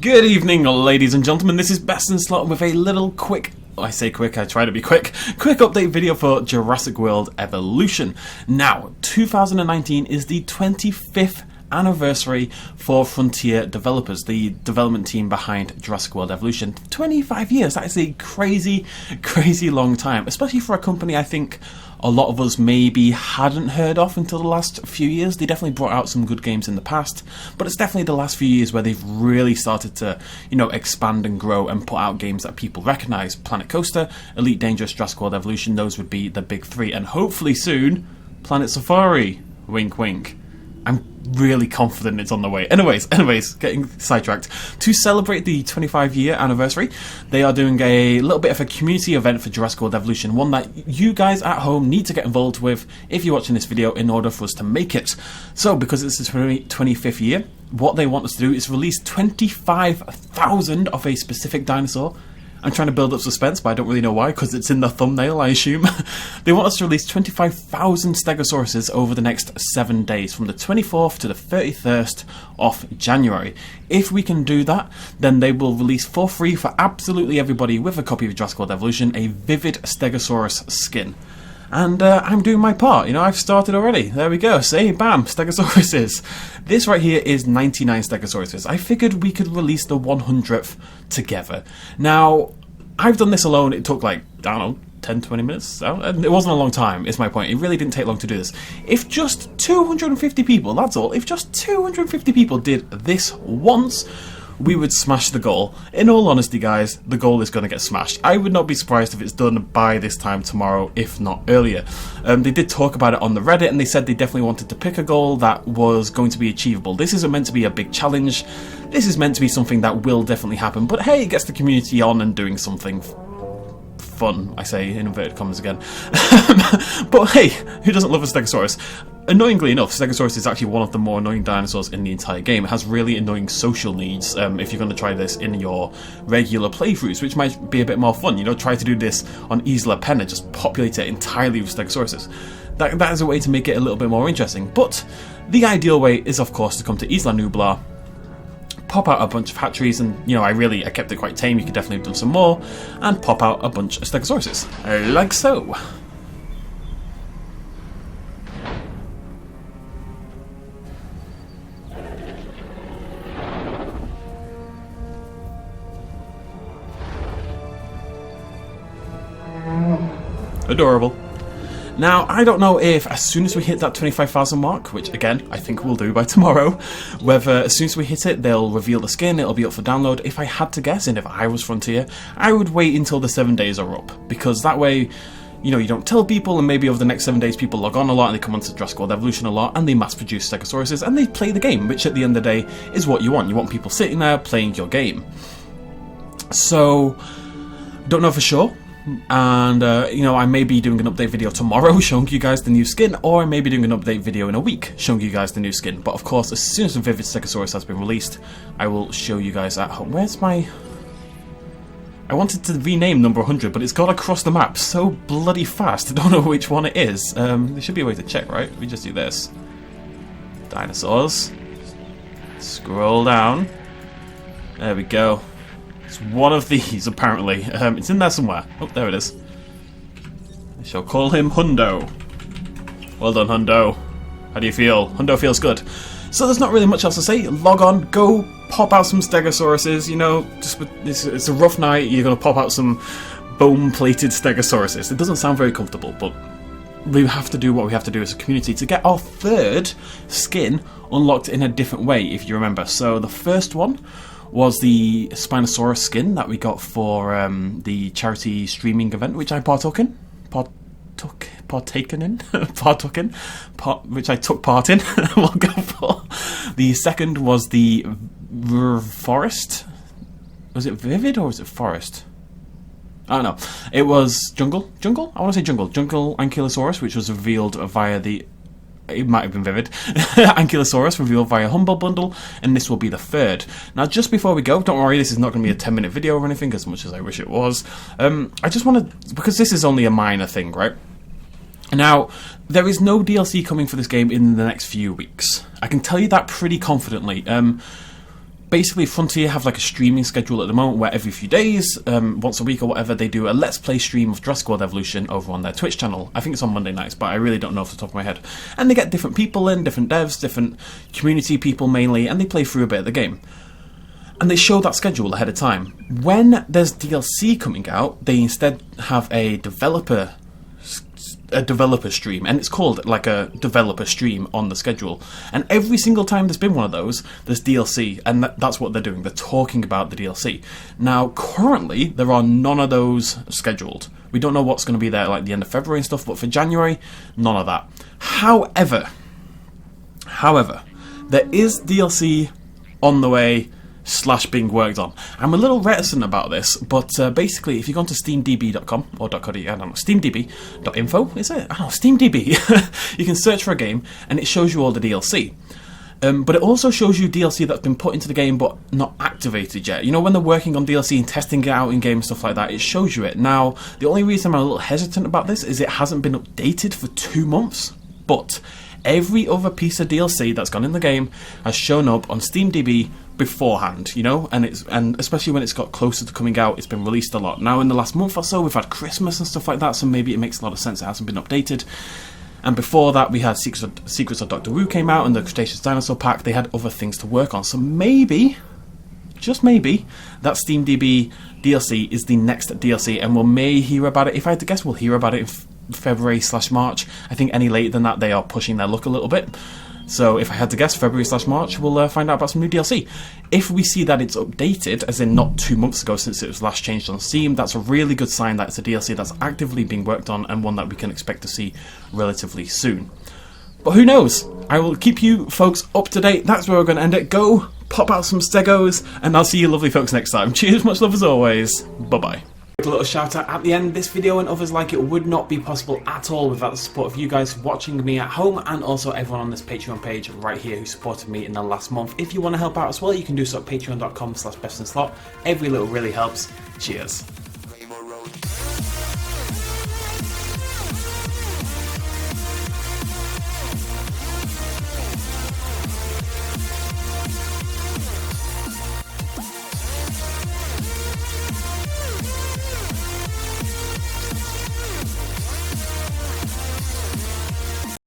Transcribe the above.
Good evening, ladies and gentlemen. This is BestInSlot with a little quick, I say quick, I try to be quick update video for Jurassic World Evolution. Now, 2019 is the 25th anniversary for Frontier developers, the development team behind Jurassic World Evolution. 25 years, that is a crazy long time, especially for a company I think a lot of us maybe hadn't heard of until the last few years. They definitely brought out some good games in the past, but it's definitely the last few years where they've really started to, expand and grow and put out games that people recognise. Planet Coaster, Elite Dangerous, Jurassic World Evolution, those would be the big three, and hopefully soon, Planet Safari. Wink wink. I'm really confident it's on the way. Anyways, getting sidetracked. To celebrate the 25-year anniversary, they are doing a little bit of a community event for Jurassic World Evolution, one that you guys at home need to get involved with if you're watching this video in order for us to make it. So, because it's the 25th year, what they want us to do is release 25,000 of a specific dinosaur. I'm trying to build up suspense, but I don't really know why, because it's in the thumbnail, I assume. They want us to release 25,000 Stegosauruses over the next 7 days, from the 24th to the 31st of January. If we can do that, then they will release for free for absolutely everybody with a copy of Jurassic World Evolution a vivid Stegosaurus skin. And I'm doing my part, I've started already. There we go, see, bam, Stegosauruses. This right here is 99 Stegosauruses. I figured we could release the 100th together. Now, I've done this alone, it took 10, 20 minutes? It wasn't a long time, is my point. It really didn't take long to do this. If just 250 people, that's all, if just 250 people did this once, we would smash the goal. In all honesty, guys, the goal is going to get smashed. I would not be surprised if it's done by this time tomorrow, if not earlier. They did talk about it on the Reddit, and they said they definitely wanted to pick a goal that was going to be achievable. This isn't meant to be a big challenge. This is meant to be something that will definitely happen. But hey, it gets the community on and doing something fun, I say in inverted commas again. But hey, who doesn't love a Stegosaurus? Annoyingly enough, Stegosaurus is actually one of the more annoying dinosaurs in the entire game. It has really annoying social needs if you're going to try this in your regular playthroughs, which might be a bit more fun. Try to do this on Isla Penna, just populate it entirely with Stegosauruses. That is a way to make it a little bit more interesting. But the ideal way is, of course, to come to Isla Nublar, pop out a bunch of hatcheries, and I kept it quite tame. You could definitely have done some more, and pop out a bunch of Stegosauruses, like so. Adorable. Now, I don't know if as soon as we hit that 25,000 mark, which again, I think we'll do by tomorrow, whether as soon as we hit it, they'll reveal the skin, it'll be up for download. If I had to guess, and if I was Frontier, I would wait until the 7 days are up, because that way, you don't tell people, and maybe over the next 7 days people log on a lot, and they come onto Jurassic World Evolution a lot, and they mass produce Stegosauruses, and they play the game, which at the end of the day is what you want. You want people sitting there playing your game. So, don't know for sure. And I may be doing an update video tomorrow showing you guys the new skin, or I may be doing an update video in a week showing you guys the new skin. But of course, as soon as the Vivid Stegosaurus has been released, I will show you guys at home. Where's my... I wanted to rename number 100, but it's got across the map so bloody fast, I don't know which one it is. There should be a way to check, right? We just do this. Dinosaurs. Scroll down. There we go. It's one of these, apparently. It's in there somewhere. Oh, there it is. I shall call him Hundo. Well done, Hundo. How do you feel? Hundo feels good. So there's not really much else to say. Log on, go pop out some Stegosauruses. It's a rough night. You're going to pop out some bone-plated Stegosauruses. It doesn't sound very comfortable, but we have to do what we have to do as a community to get our third skin unlocked in a different way, if you remember. So the first one was the Spinosaurus skin that we got for the charity streaming event, which I partook in, which I took part in. We'll go for. The second was the forest. Was it vivid or was it forest? I don't know. It was jungle. I want to say jungle. Jungle Ankylosaurus, which was revealed via the... It might have been vivid. Ankylosaurus revealed via Humble Bundle, and this will be the third. Now, just before we go, don't worry, this is not going to be a 10-minute video or anything, as much as I wish it was. I just want to, because this is only a minor thing, right? Now, there is no DLC coming for this game in the next few weeks. I can tell you that pretty confidently. basically Frontier have like a streaming schedule at the moment where every few days, once a week or whatever, they do a Let's Play stream of Jurassic World Evolution over on their Twitch channel. I think it's on Monday nights, but I really don't know off the top of my head. And they get different people in, different devs, different community people mainly, and they play through a bit of the game. And they show that schedule ahead of time. When there's DLC coming out, they instead have a developer stream, and it's called like a developer stream on the schedule. And every single time there's been one of those, there's DLC, and that's what they're doing. They're talking about the DLC. Now, currently, there are none of those scheduled. We don't know what's going to be there like the end of February and stuff, but for January, none of that. However, there is DLC on the way / being worked on. I'm a little reticent about this, but basically, if you go onto SteamDB.com or .co.uk, I don't know, SteamDB.info, is it? I don't know, SteamDB. You can search for a game, and it shows you all the DLC. But it also shows you DLC that's been put into the game but not activated yet. You know, when they're working on DLC and testing it out in game and stuff like that, it shows you it. Now, the only reason I'm a little hesitant about this is it hasn't been updated for 2 months, but every other piece of DLC that's gone in the game has shown up on SteamDB beforehand, you know, and especially when it's got closer to coming out, it's been released a lot. Now, in the last month or so, we've had Christmas and stuff like that, so maybe it makes a lot of sense it hasn't been updated. And before that, we had Secrets of Dr. Wu came out, and the Cretaceous Dinosaur pack. They had other things to work on, so maybe, just maybe, that SteamDB DLC is the next DLC, and we may hear about it. If I had to guess, we'll hear about it in February / March. I think any later than that, they are pushing their luck a little bit. So if I had to guess, February / March, we'll find out about some new DLC. If we see that it's updated, as in not 2 months ago since it was last changed on Steam, that's a really good sign that it's a DLC that's actively being worked on and one that we can expect to see relatively soon. But who knows? I will keep you folks up to date. That's where we're going to end it. Go pop out some Stegos, and I'll see you lovely folks next time. Cheers, much love as always. Bye-bye. A little shout out at the end. This video and others like it would not be possible at all without the support of you guys watching me at home, and also everyone on this Patreon page right here who supported me in the last month. If you want to help out as well, you can do so at patreon.com/bestinslot. Every little really helps. Cheers.